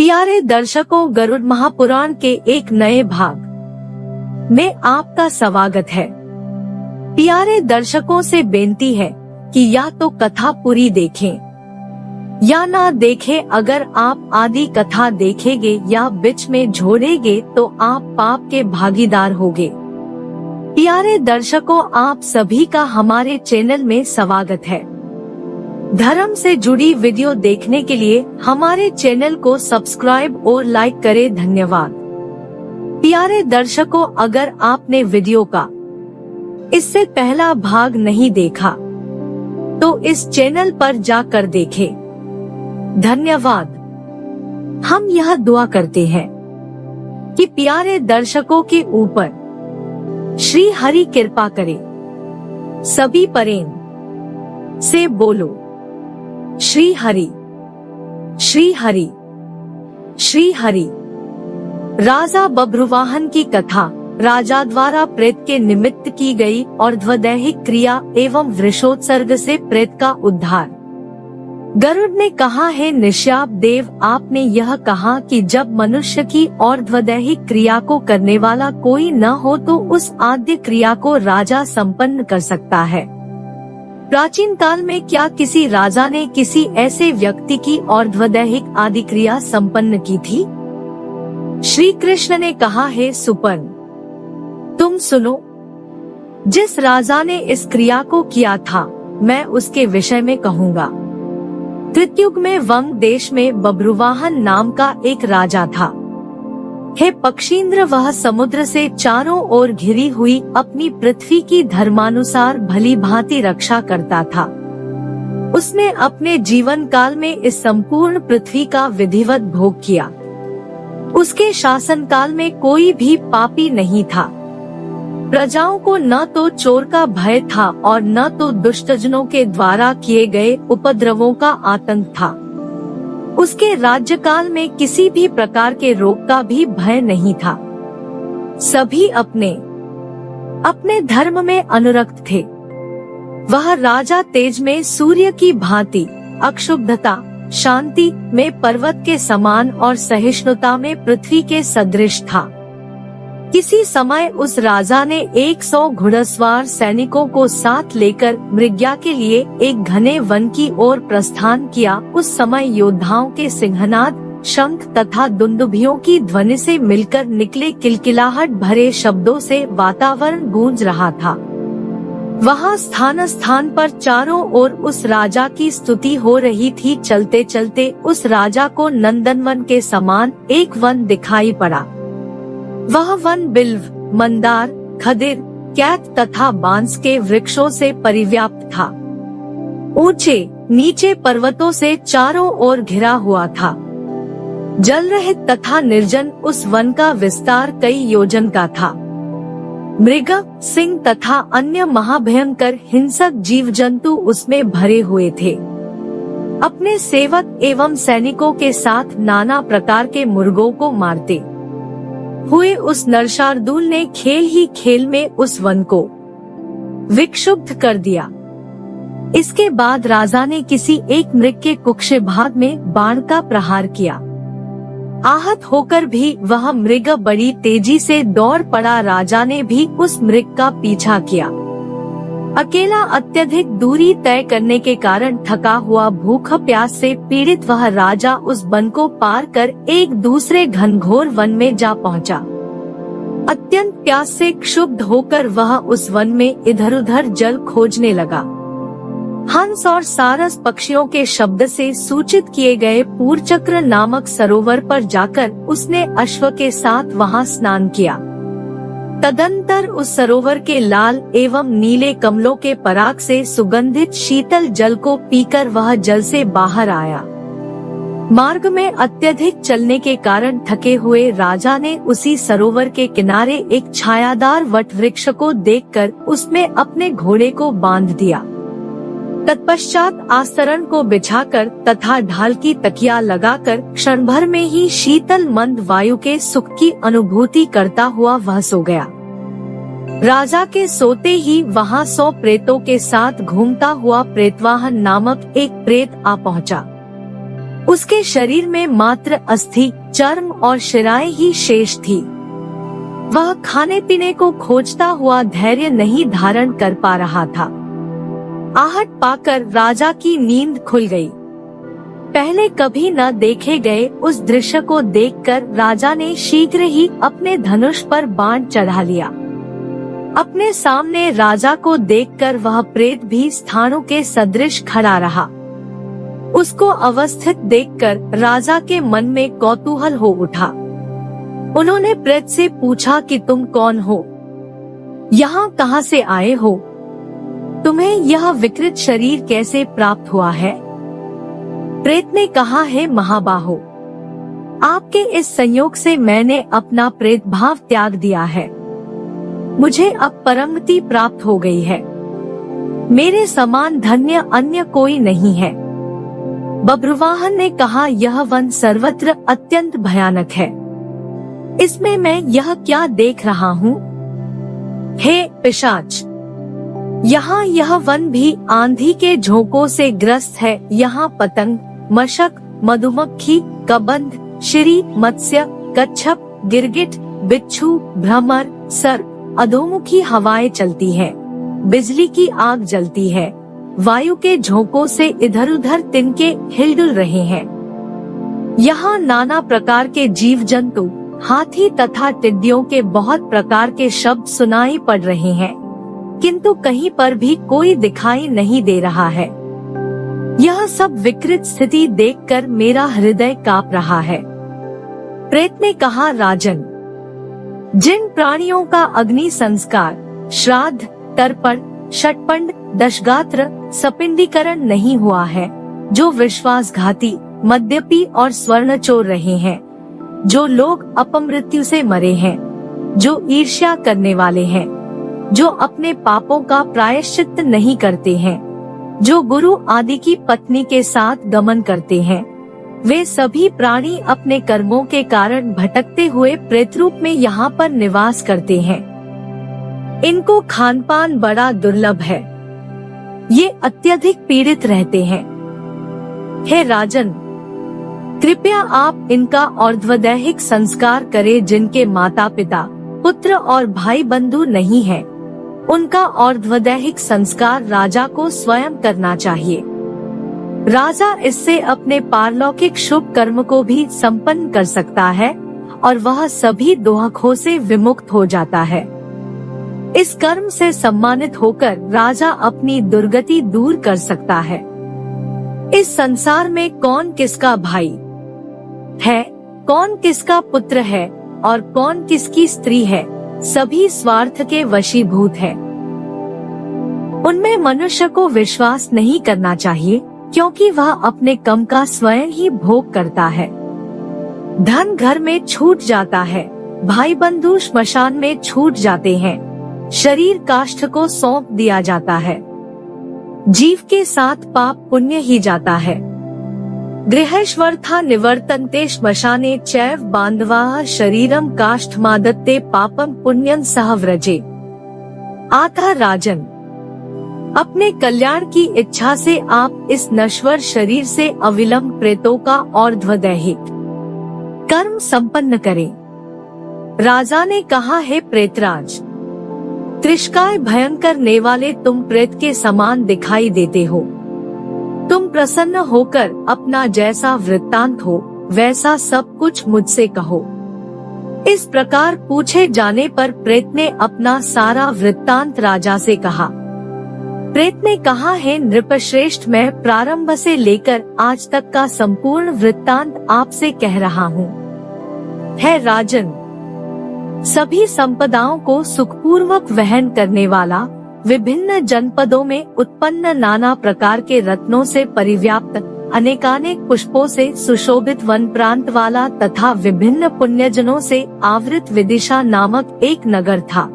प्यारे दर्शकों, गरुड़ महापुराण के एक नए भाग में आपका स्वागत है। प्यारे दर्शकों से बेनती है कि या तो कथा पूरी देखें या ना देखें। अगर आप आधी कथा देखेंगे या बीच में छोड़ेंगे तो आप पाप के भागीदार होंगे। प्यारे दर्शकों, आप सभी का हमारे चैनल में स्वागत है। धर्म से जुड़ी वीडियो देखने के लिए हमारे चैनल को सब्सक्राइब और लाइक करें। धन्यवाद। प्यारे दर्शकों, अगर आपने वीडियो का इससे पहला भाग नहीं देखा तो इस चैनल पर जाकर देखें। धन्यवाद। हम यह दुआ करते हैं कि प्यारे दर्शकों के ऊपर श्री हरि कृपा करे। सभी प्रेम से बोलो श्री हरि, श्री हरि, श्री हरि। राजा बभ्रुवाहन की कथा राजा द्वारा प्रेत के निमित्त की गई और दैहिक क्रिया एवं वृषोत्सर्ग से प्रेत का उद्धार। गरुड़ ने कहा है, निशाप देव, आपने यह कहा कि जब मनुष्य की और दैहिक क्रिया को करने वाला कोई न हो तो उस आद्य क्रिया को राजा संपन्न कर सकता है। प्राचीन काल में क्या किसी राजा ने किसी ऐसे व्यक्ति की और दैहिक आदि क्रिया संपन्न की थी? श्री कृष्ण ने कहा है, सुपर्ण, तुम सुनो। जिस राजा ने इस क्रिया को किया था मैं उसके विषय में कहूँगा। त्रेतयुग में वंग देश में बभ्रुवाहन नाम का एक राजा था। हे पक्षींद्र, वह समुद्र से चारों ओर घिरी हुई अपनी पृथ्वी की धर्मानुसार भली भांति रक्षा करता था। उसने अपने जीवन काल में इस संपूर्ण पृथ्वी का विधिवत भोग किया। उसके शासन काल में कोई भी पापी नहीं था। प्रजाओं को न तो चोर का भय था और न तो दुष्टजनों के द्वारा किए गए उपद्रवों का आतंक था। उसके राज्यकाल में किसी भी प्रकार के रोग का भी भय नहीं था। सभी अपने अपने धर्म में अनुरक्त थे। वह राजा तेज में सूर्य की भांति, अक्षुब्धता, शांति में पर्वत के समान और सहिष्णुता में पृथ्वी के सदृश था। किसी समय उस राजा ने 100 घुड़सवार सैनिकों को साथ लेकर मृग्या के लिए एक घने वन की ओर प्रस्थान किया। उस समय योद्धाओं के सिंहनाद, शंख तथा दुंदुभियों की ध्वनि से मिलकर निकले किलकिलाहट भरे शब्दों से वातावरण गूंज रहा था। वहाँ स्थान स्थान पर चारों ओर उस राजा की स्तुति हो रही थी। चलते चलते उस राजा को नंदनवन के समान एक वन दिखाई पड़ा। वह वन बिल्व, मंदार, खदिर, कैथ तथा बांस के वृक्षों से परिव्याप्त था। ऊंचे नीचे पर्वतों से चारों ओर घिरा हुआ था। जल रहित तथा निर्जन उस वन का विस्तार कई योजन का था। मृग, सिंह तथा अन्य महाभयंकर हिंसक जीव जंतु उसमें भरे हुए थे। अपने सेवक एवं सैनिकों के साथ नाना प्रकार के मुर्गों को मारते हुए उस नरशार्दूल ने खेल ही खेल में उस वन को विक्षुब्ध कर दिया। इसके बाद राजा ने किसी एक मृग के कुक्षे भाग में बाण का प्रहार किया। आहत होकर भी वह मृग बड़ी तेजी से दौड़ पड़ा। राजा ने भी उस मृग का पीछा किया। अकेला अत्यधिक दूरी तय करने के कारण थका हुआ, भूख प्यास से पीड़ित वह राजा उस वन को पार कर एक दूसरे घनघोर वन में जा पहुंचा। अत्यंत प्यास से क्षुब्ध होकर वह उस वन में इधर उधर जल खोजने लगा। हंस और सारस पक्षियों के शब्द से सूचित किए गए पूर्चक्र नामक सरोवर पर जाकर उसने अश्व के साथ वहां स्नान किया। तदंतर उस सरोवर के लाल एवं नीले कमलों के पराग से सुगंधित शीतल जल को पीकर वह जल से बाहर आया। मार्ग में अत्यधिक चलने के कारण थके हुए राजा ने उसी सरोवर के किनारे एक छायादार वट वृक्ष को देखकर उसमें अपने घोड़े को बांध दिया। तत्पश्चात आस्तरण को बिछाकर तथा ढाल की तकिया लगाकर क्षण भर में ही शीतल मंद वायु के सुख की अनुभूति करता हुआ वह सो गया। राजा के सोते ही वहां 100 प्रेतों के साथ घूमता हुआ प्रेतवाहन नामक एक प्रेत आ पहुंचा। उसके शरीर में मात्र अस्थि, चर्म और शिराएं ही शेष थी। वह खाने पीने को खोजता हुआ धैर्य नहीं धारण कर पा रहा था। आहट पाकर राजा की नींद खुल गई। पहले कभी न देखे गए उस दृश्य को देखकर राजा ने शीघ्र ही अपने धनुष पर बाण चढ़ा लिया। अपने सामने राजा को देखकर वह प्रेत भी स्थाणु के सदृश खड़ा रहा। उसको अवस्थित देखकर राजा के मन में कौतूहल हो उठा। उन्होंने प्रेत से पूछा कि तुम कौन हो, यहाँ कहाँ से आए हो, तुम्हें यह विकृत शरीर कैसे प्राप्त हुआ है? प्रेत ने कहा, है महाबाहो, आपके इस संयोग से मैंने अपना प्रेत भाव त्याग दिया है। मुझे अब परमगति प्राप्त हो गई है। मेरे समान धन्य अन्य कोई नहीं है। बब्रुवाहन ने कहा, यह वन सर्वत्र अत्यंत भयानक है। इसमें मैं यह क्या देख रहा हूँ? हे पिशाच, यहाँ यह वन भी आंधी के झोंकों से ग्रस्त है। यहाँ पतंग, मशक, मधुमक्खी, कबंध, शिरी, मत्स्य, कच्छप, गिरगिट, बिच्छू, भ्रमर, सर्प, अधोमुखी हवाएं चलती हैं, बिजली की आग जलती है, वायु के झोंकों से इधर उधर तिनके हिलडुल रहे हैं। यहाँ नाना प्रकार के जीव जंतु, हाथी तथा टिड्डियों के बहुत प्रकार के शब्द सुनाई पड़ रहे हैं, किंतु कहीं पर भी कोई दिखाई नहीं दे रहा है। यह सब विकृत स्थिति देखकर मेरा हृदय कांप रहा है। प्रेत ने कहा, राजन, जिन प्राणियों का अग्नि संस्कार, श्राद्ध, तर्पण, षट्पंड, दशगात्र, सपिंडीकरण नहीं हुआ है, जो विश्वासघाती, मद्यपी और स्वर्ण चोर रहे हैं, जो लोग अपमृत्यु से मरे हैं, जो ईर्ष्या करने वाले हैं, जो अपने पापों का प्रायश्चित नहीं करते हैं, जो गुरु आदि की पत्नी के साथ गमन करते हैं, वे सभी प्राणी अपने कर्मों के कारण भटकते हुए प्रेत रूप में यहाँ पर निवास करते हैं। इनको खानपान बड़ा दुर्लभ है। ये अत्यधिक पीड़ित रहते हैं। हे राजन, कृपया आप इनका और्ध्वदैहिक संस्कार करें। जिनके माता पिता, पुत्र और भाई बंधु नहीं है, उनका और्ध्वदैहिक संस्कार राजा को स्वयं करना चाहिए। राजा इससे अपने पारलौकिक शुभ कर्म को भी संपन्न कर सकता है और वह सभी दोहकों से विमुक्त हो जाता है। इस कर्म से सम्मानित होकर राजा अपनी दुर्गति दूर कर सकता है। इस संसार में कौन किसका भाई है, कौन किसका पुत्र है और कौन किसकी स्त्री है, सभी स्वार्थ के वशीभूत है। उनमें मनुष्य को विश्वास नहीं करना चाहिए, क्योंकि वह अपने कम का स्वयं ही भोग करता है। धन घर में छूट जाता है, भाई बंधु श्मशान में छूट जाते हैं, शरीर काष्ठ को सौंप दिया जाता है, जीव के साथ पाप पुण्य ही जाता है। गृहेश्वरथा निवर्तन्ते श्मशाने चैव बांधवाः शरीरम काष्ठमादत्ते पापम पुण्यं सह व्रजे। आथा राजन, अपने कल्याण की इच्छा से आप इस नश्वर शरीर से अविलंब प्रेतों का और्ध्वदैहिक कर्म संपन्न करें। राजा ने कहा, है प्रेतराज, त्रिशकाय भयंकर नेवाले तुम प्रेत के समान दिखाई देते हो। तुम प्रसन्न होकर अपना जैसा वृत्तांत हो वैसा सब कुछ मुझसे कहो। इस प्रकार पूछे जाने पर प्रेत ने अपना सारा वृत्तांत राजा से कहा। प्रेत ने कहा, है नृपश्रेष्ठ, मैं प्रारंभ से लेकर आज तक का संपूर्ण वृत्तांत आपसे कह रहा हूँ। है राजन, सभी संपदाओं को सुखपूर्वक वहन करने वाला, विभिन्न जनपदों में उत्पन्न नाना प्रकार के रत्नों से परिव्याप्त, अनेकानेक पुष्पों से सुशोभित वन प्रांत वाला तथा विभिन्न पुण्यजनों से आवृत विदिशा नामक एक नगर था।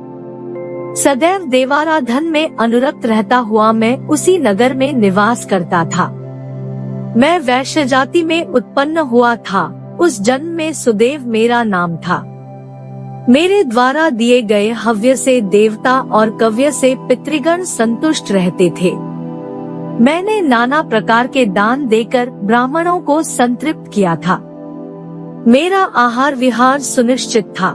सदैव देवाराधन में अनुरक्त रहता हुआ मैं उसी नगर में निवास करता था। मैं वैश्य जाति में उत्पन्न हुआ था। उस जन्म में सुदेव मेरा नाम था। मेरे द्वारा दिए गए हव्य से देवता और कव्य से पितृगण संतुष्ट रहते थे। मैंने नाना प्रकार के दान देकर ब्राह्मणों को संतृप्त किया था। मेरा आहार विहार सुनिश्चित था।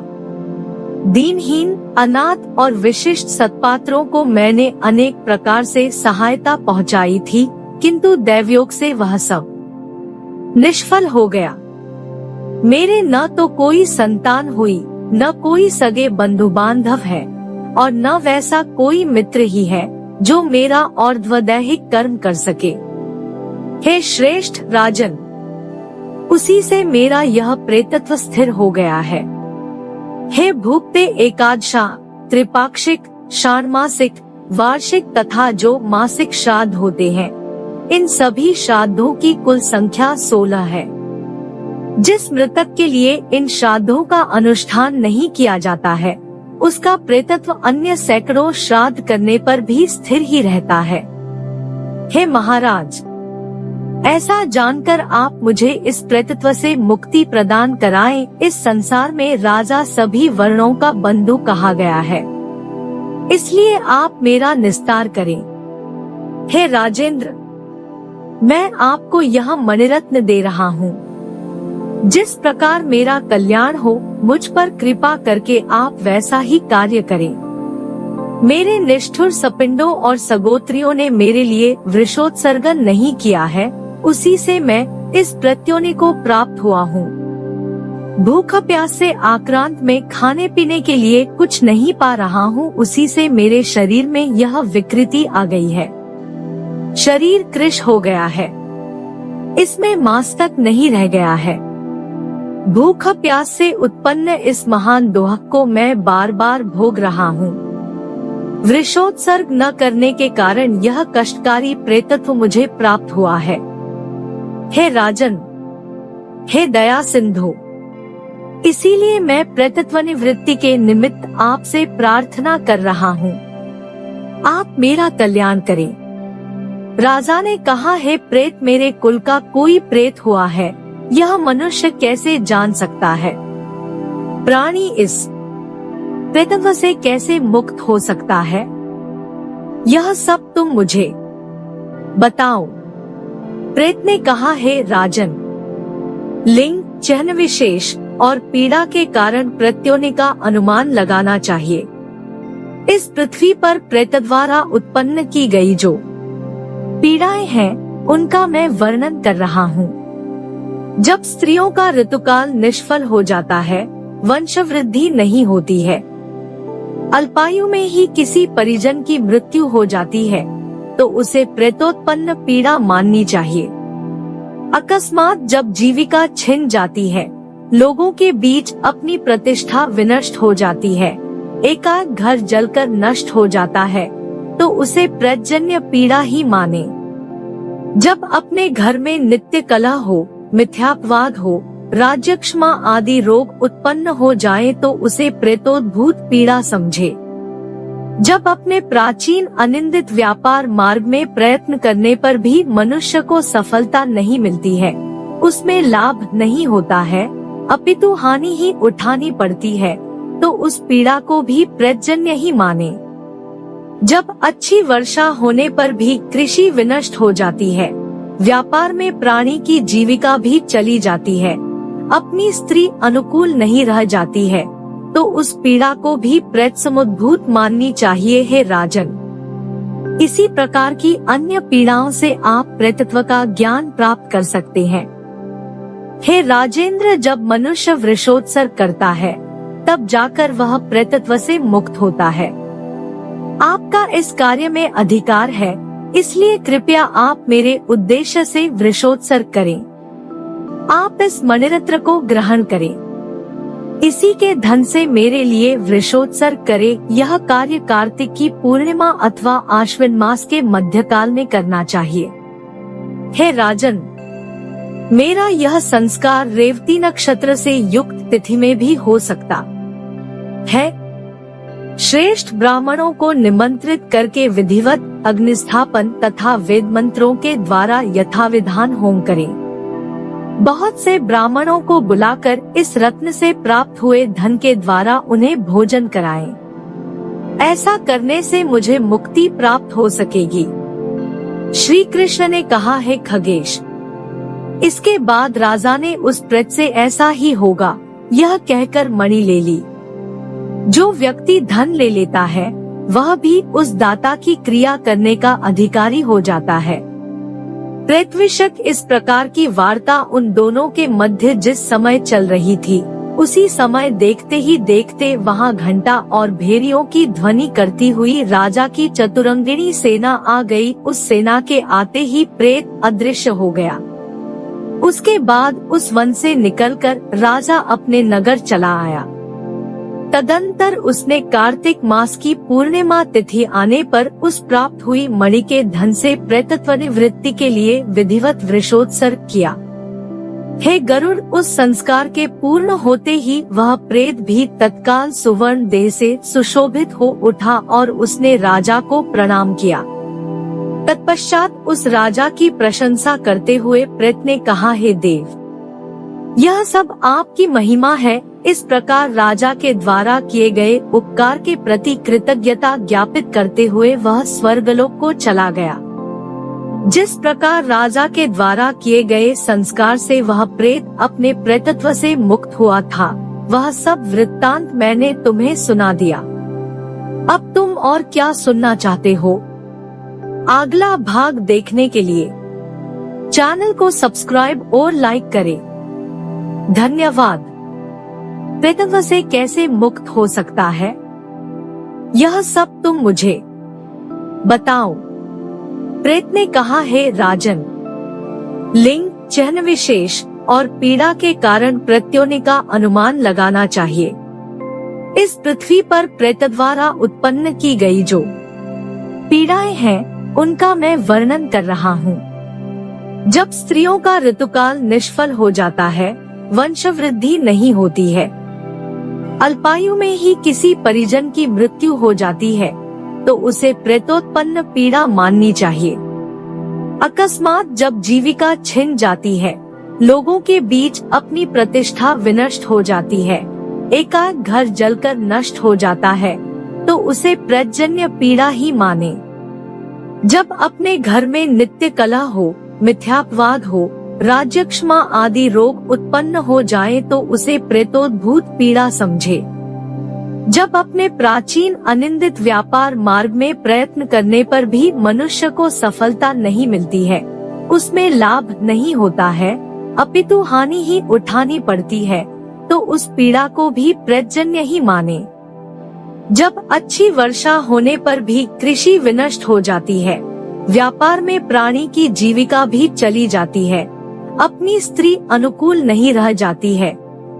दीनहीन, अनाथ और विशिष्ट सत्पात्रों को मैंने अनेक प्रकार से सहायता पहुंचाई थी, किंतु दैवयोग से वह सब निष्फल हो गया। मेरे न तो कोई संतान हुई, न कोई सगे बंधु बांधव है, और न वैसा कोई मित्र ही है जो मेरा और्ध्वदैहिक कर्म कर सके। हे श्रेष्ठ राजन, उसी से मेरा यह प्रेतत्व स्थिर हो गया है। हे भूखते एकादशा, त्रिपाक्षिक, षाण्मासिक, वार्षिक तथा जो मासिक श्राद्ध होते हैं, इन सभी श्राद्धों की कुल संख्या 16 है। जिस मृतक के लिए इन श्राद्धों का अनुष्ठान नहीं किया जाता है, उसका प्रेतत्व अन्य सैकड़ों श्राद्ध करने पर भी स्थिर ही रहता है। हे महाराज, ऐसा जानकर आप मुझे इस प्रेतत्व से मुक्ति प्रदान कराएं। इस संसार में राजा सभी वर्णों का बंधु कहा गया है, इसलिए आप मेरा निस्तार करें। हे राजेंद्र, मैं आपको यह मणिरत्न दे रहा हूँ। जिस प्रकार मेरा कल्याण हो, मुझ पर कृपा करके आप वैसा ही कार्य करें। मेरे निष्ठुर सपिंडों और सगोत्रियों ने मेरे लिए वृषोत्सर्गन नहीं किया है, उसी से मैं इस प्रत्योनि को प्राप्त हुआ हूँ। भूख प्यास से आक्रांत में खाने पीने के लिए कुछ नहीं पा रहा हूँ, उसी से मेरे शरीर में यह विकृति आ गई है। शरीर कृश हो गया है, इसमें मांस तक नहीं रह गया है। भूख प्यास से उत्पन्न इस महान दोहक को मैं बार बार भोग रहा हूँ। वृषोत्सर्ग न करने के कारण यह कष्टकारी प्रेतत्व मुझे प्राप्त हुआ है। हे राजन, हे दया सिंधु, इसीलिए मैं प्रेतत्व निवृत्ति के निमित्त आपसे प्रार्थना कर रहा हूँ। आप मेरा कल्याण करें। राजा ने कहा, हे प्रेत, मेरे कुल का कोई प्रेत हुआ है, यह मनुष्य कैसे जान सकता है? प्राणी इस प्रेतत्व से कैसे मुक्त हो सकता है? यह सब तुम मुझे बताओ। प्रेत ने कहा, हे राजन, लिंग, चिन्ह विशेष और पीड़ा के कारण प्रत्योनि का अनुमान लगाना चाहिए। इस पृथ्वी पर प्रेत द्वारा उत्पन्न की गई जो पीड़ाएं हैं, उनका मैं वर्णन कर रहा हूँ। जब स्त्रियों का ऋतुकाल निष्फल हो जाता है, वंश वृद्धि नहीं होती है, अल्पायु में ही किसी परिजन की मृत्यु हो जाती है, तो उसे प्रेतोत्पन्न पीड़ा माननी चाहिए। अकस्मात जब जीविका छिन जाती है, लोगों के बीच अपनी प्रतिष्ठा विनष्ट हो जाती है, एकाएक घर जलकर नष्ट हो जाता है, तो उसे प्रेतजन्य पीड़ा ही माने। जब अपने घर में नित्य कलह हो, मिथ्यापवाद हो, राज्यक्षमा आदि रोग उत्पन्न हो जाए, तो उसे प्रेतोद्भूत पीड़ा समझे। जब अपने प्राचीन अनिंदित व्यापार मार्ग में प्रयत्न करने पर भी मनुष्य को सफलता नहीं मिलती है, उसमें लाभ नहीं होता है, अपितु हानि ही उठानी पड़ती है, तो उस पीड़ा को भी प्रेतजन्य ही माने। जब अच्छी वर्षा होने पर भी कृषि विनष्ट हो जाती है, व्यापार में प्राणी की जीविका भी चली जाती है, अपनी स्त्री अनुकूल नहीं रह जाती है, तो उस पीड़ा को भी प्रेत समुद्भूत माननी चाहिए। हे राजन, इसी प्रकार की अन्य पीड़ाओं से आप प्रेतत्व का ज्ञान प्राप्त कर सकते हैं। हे राजेंद्र, जब मनुष्य वृषोत्सर्ग करता है, तब जाकर वह प्रेतत्व से मुक्त होता है। आपका इस कार्य में अधिकार है, इसलिए कृपया आप मेरे उद्देश्य से वृषोत्सर्ग करें। आप इस मणिरत्न को ग्रहण करें, इसी के धन से मेरे लिए वृषोत्सर्ग करें। यह कार्य कार्तिक की पूर्णिमा अथवा आश्विन मास के मध्यकाल में करना चाहिए। हे राजन, मेरा यह संस्कार रेवती नक्षत्र से युक्त तिथि में भी हो सकता है। श्रेष्ठ ब्राह्मणों को निमंत्रित करके विधिवत अग्निस्थापन तथा वेद मंत्रों के द्वारा यथाविधान होम करें। बहुत से ब्राह्मणों को बुलाकर इस रत्न से प्राप्त हुए धन के द्वारा उन्हें भोजन कराएं। ऐसा करने से मुझे मुक्ति प्राप्त हो सकेगी। श्री कृष्ण ने कहा, हे खगेश, इसके बाद राजा ने उस प्रेत से ऐसा ही होगा यह कहकर मणि ले ली। जो व्यक्ति धन ले लेता है वह भी उस दाता की क्रिया करने का अधिकारी हो जाता है। प्रेतविषक इस प्रकार की वार्ता उन दोनों के मध्य जिस समय चल रही थी, उसी समय देखते ही देखते वहां घंटा और भेरियों की ध्वनि करती हुई राजा की चतुरंगिणी सेना आ गई। उस सेना के आते ही प्रेत अदृश्य हो गया। उसके बाद उस वन से निकलकर राजा अपने नगर चला आया। तदंतर उसने कार्तिक मास की पूर्णिमा तिथि आने पर उस प्राप्त हुई मणि के धन से प्रेतत्व निवृत्ति के लिए विधिवत वृषोत्सर्ग किया। हे गरुड़, उस संस्कार के पूर्ण होते ही वह प्रेत भी तत्काल सुवर्ण देह से सुशोभित हो उठा और उसने राजा को प्रणाम किया। तत्पश्चात उस राजा की प्रशंसा करते हुए प्रेत ने कहा, हे देव, यह सब आपकी महिमा है। इस प्रकार राजा के द्वारा किए गए उपकार के प्रति कृतज्ञता ज्ञापित करते हुए वह स्वर्गलोक को चला गया। जिस प्रकार राजा के द्वारा किए गए संस्कार से वह प्रेत अपने प्रेतत्व से मुक्त हुआ था, वह सब वृत्तांत मैंने तुम्हें सुना दिया। अब तुम और क्या सुनना चाहते हो? अगला भाग देखने के लिए चैनल को सब्सक्राइब और लाइक करें। धन्यवाद। प्रेतत्व से कैसे मुक्त हो सकता है, यह सब तुम मुझे बताओ। प्रेत ने कहा, हे राजन, लिंग, चिन्ह विशेष और पीड़ा के कारण प्रत्योनि का अनुमान लगाना चाहिए। इस पृथ्वी पर प्रेत द्वारा उत्पन्न की गई जो पीड़ाएं हैं, उनका मैं वर्णन कर रहा हूँ। जब स्त्रियों का ऋतुकाल निष्फल हो जाता है, वंश वृद्धि नहीं होती है, अल्पायु में ही किसी परिजन की मृत्यु हो जाती है, तो उसे प्रेतोत्पन्न पीड़ा माननी चाहिए। अकस्मात जब जीविका छिन जाती है, लोगों के बीच अपनी प्रतिष्ठा विनष्ट हो जाती है, एकाएक घर जलकर नष्ट हो जाता है, तो उसे प्रेतजन्य पीड़ा ही माने। जब अपने घर में नित्य कलह हो, मिथ्यापवाद हो, राज्यक्षमा आदि रोग उत्पन्न हो जाए, तो उसे प्रेतोद्भूत पीड़ा समझे। जब अपने प्राचीन अनिंदित व्यापार मार्ग में प्रयत्न करने पर भी मनुष्य को सफलता नहीं मिलती है, उसमें लाभ नहीं होता है, अपितु हानि ही उठानी पड़ती है, तो उस पीड़ा को भी प्रेतजन्य ही माने। जब अच्छी वर्षा होने पर भी कृषि विनष्ट हो जाती है, व्यापार में प्राणी की जीविका भी चली जाती है, अपनी स्त्री अनुकूल नहीं रह जाती है,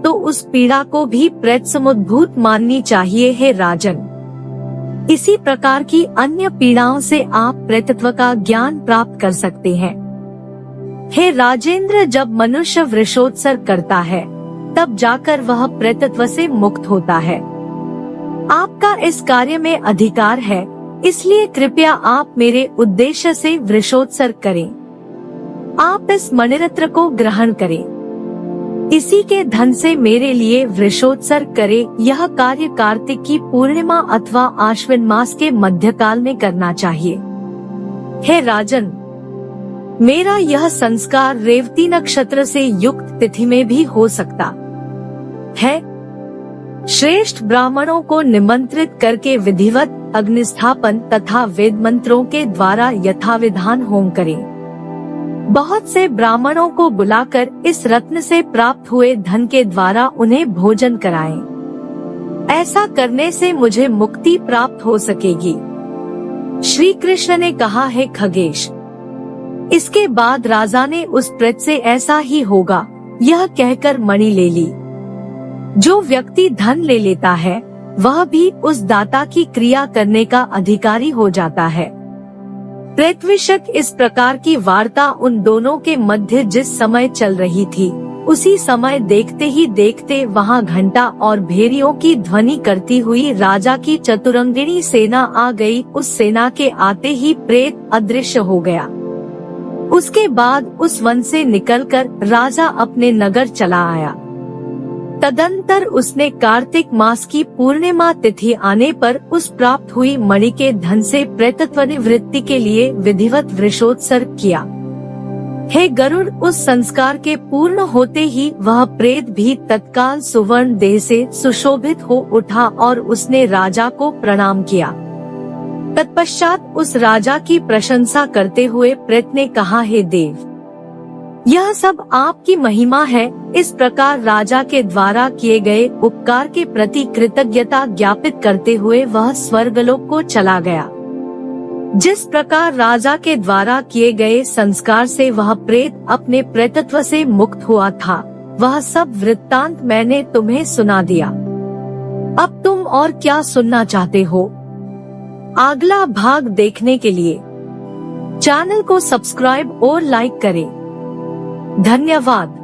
तो उस पीड़ा को भी प्रेत समुद्भूत माननी चाहिए, हे राजन। इसी प्रकार की अन्य पीड़ाओं से आप प्रेतत्व का ज्ञान प्राप्त कर सकते हैं। हे राजेंद्र, जब मनुष्य वृषोत्सर्ग करता है, तब जाकर वह प्रेतत्व से मुक्त होता है। आपका इस कार्य में अधिकार है, इसलिए कृपया आप मेरे उद्देश्य से वृषोत्सर्ग करें। आप इस मणिरत्न को ग्रहण करें, इसी के धन से मेरे लिए वृषोत्सर्ग करें। यह कार्य कार्तिक की पूर्णिमा अथवा आश्विन मास के मध्यकाल में करना चाहिए। हे राजन, मेरा यह संस्कार रेवती नक्षत्र से युक्त तिथि में भी हो सकता है। श्रेष्ठ ब्राह्मणों को निमंत्रित करके विधिवत अग्निस्थापन तथा वेद मंत्रों के द्वारा यथाविधान होम करें। बहुत से ब्राह्मणों को बुलाकर इस रत्न से प्राप्त हुए धन के द्वारा उन्हें भोजन कराएं। ऐसा करने से मुझे मुक्ति प्राप्त हो सकेगी। श्री कृष्ण ने कहा, हे खगेश, इसके बाद राजा ने उस प्रेत से ऐसा ही होगा यह कहकर मणि ले ली। जो व्यक्ति धन ले लेता है, वह भी उस दाता की क्रिया करने का अधिकारी हो जाता है। प्रेतविषक इस प्रकार की वार्ता उन दोनों के मध्य जिस समय चल रही थी, उसी समय देखते ही देखते वहां घंटा और भेरियों की ध्वनि करती हुई राजा की चतुरंगिणी सेना आ गई। उस सेना के आते ही प्रेत अदृश्य हो गया। उसके बाद उस वन से निकलकर राजा अपने नगर चला आया। तदंतर उसने कार्तिक मास की पूर्णिमा तिथि आने पर उस प्राप्त हुई मणि के धन से प्रेतत्व निवृत्ति के लिए विधिवत वृषोत्सर्ग किया। हे गरुड़, उस संस्कार के पूर्ण होते ही वह प्रेत भी तत्काल सुवर्ण देह से सुशोभित हो उठा और उसने राजा को प्रणाम किया। तत्पश्चात उस राजा की प्रशंसा करते हुए प्रेत ने कहा, हे देव, यह सब आपकी महिमा है। इस प्रकार राजा के द्वारा किए गए उपकार के प्रति कृतज्ञता ज्ञापित करते हुए वह स्वर्गलोक को चला गया। जिस प्रकार राजा के द्वारा किए गए संस्कार से वह प्रेत अपने प्रेतत्व से मुक्त हुआ था, वह सब वृत्तांत मैंने तुम्हें सुना दिया। अब तुम और क्या सुनना चाहते हो? अगला भाग देखने के लिए चैनल को सब्सक्राइब और लाइक करें। धन्यवाद।